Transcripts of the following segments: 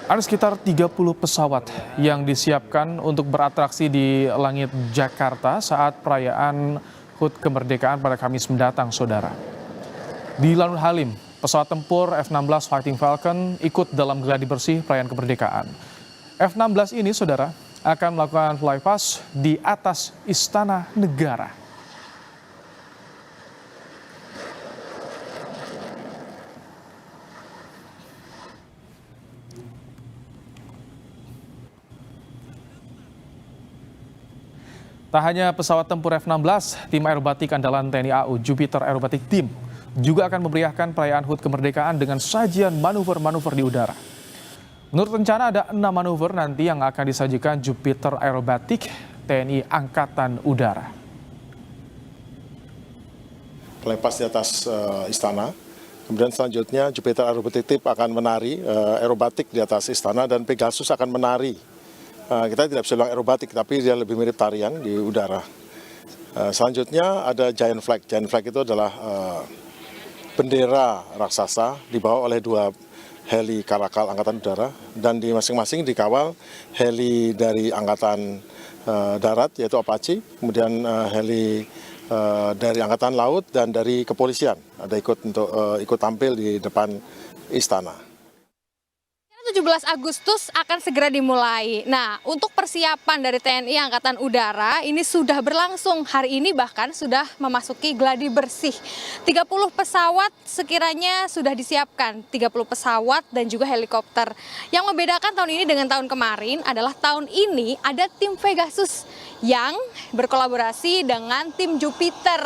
Ada sekitar 30 pesawat yang disiapkan untuk beratraksi di langit Jakarta saat perayaan HUT kemerdekaan pada Kamis mendatang, saudara. Di Lanut Halim, pesawat tempur F-16 Fighting Falcon ikut dalam gladi bersih perayaan kemerdekaan. F-16 ini, saudara, akan melakukan flypast di atas Istana Negara. Tak hanya pesawat tempur F-16, tim aerobatik andalan TNI AU Jupiter Aerobatic Team juga akan memeriahkan perayaan HUT kemerdekaan dengan sajian manuver-manuver di udara. Menurut rencana ada 6 manuver nanti yang akan disajikan Jupiter Aerobatic TNI Angkatan Udara. Lepas di atas istana, kemudian selanjutnya Jupiter Aerobatic Team akan menari aerobatik di atas istana dan Pegasus akan menari. Kita tidak bisa bilang aerobatik, tapi dia lebih mirip tarian di udara. Selanjutnya ada Giant Flag. Giant Flag itu adalah bendera raksasa dibawa oleh 2 heli Karakal Angkatan Udara, dan di masing-masing dikawal heli dari Angkatan Darat, yaitu Apache, kemudian heli dari Angkatan Laut dan dari Kepolisian. Ada ikut tampil di depan istana. 17 Agustus akan segera dimulai. Nah, untuk persiapan dari TNI Angkatan Udara ini sudah berlangsung. Hari ini bahkan sudah memasuki gladi bersih. 30 pesawat sekiranya sudah disiapkan. 30 pesawat dan juga helikopter. Yang membedakan tahun ini dengan tahun kemarin adalah tahun ini ada tim Pegasus yang berkolaborasi dengan tim Jupiter.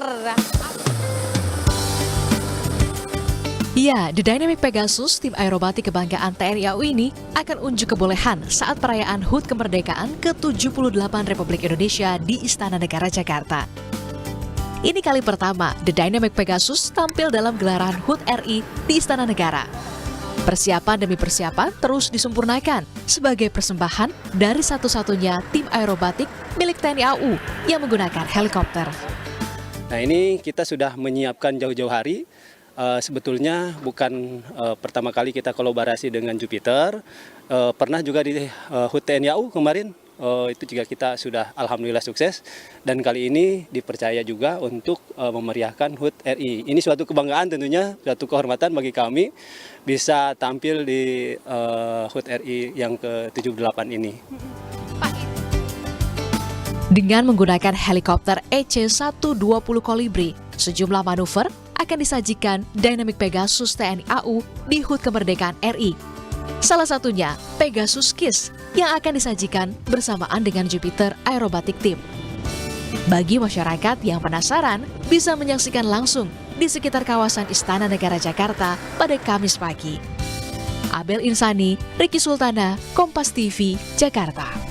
Ya, The Dynamic Pegasus, tim aerobatik kebanggaan TNI AU ini akan unjuk kebolehan saat perayaan HUT kemerdekaan ke-78 Republik Indonesia di Istana Negara Jakarta. Ini kali pertama The Dynamic Pegasus tampil dalam gelaran HUT RI di Istana Negara. Persiapan demi persiapan terus disempurnakan sebagai persembahan dari satu-satunya tim aerobatik milik TNI AU yang menggunakan helikopter. Nah, ini kita sudah menyiapkan jauh-jauh hari. Sebetulnya bukan pertama kali kita kolaborasi dengan Jupiter, pernah juga di HUT TNI AU kemarin, itu juga kita sudah alhamdulillah sukses, dan kali ini dipercaya juga untuk memeriahkan HUT RI. Ini suatu kebanggaan tentunya, suatu kehormatan bagi kami bisa tampil di HUT RI yang ke-78 ini. Dengan menggunakan helikopter EC-120 Kolibri, sejumlah manuver akan disajikan Dynamic Pegasus TNI AU di HUT Kemerdekaan RI. Salah satunya Pegasus KISS yang akan disajikan bersamaan dengan Jupiter Aerobatic Team. Bagi masyarakat yang penasaran, bisa menyaksikan langsung di sekitar kawasan Istana Negara Jakarta pada Kamis pagi. Abel Insani, Ricky Sultana, Kompas TV, Jakarta.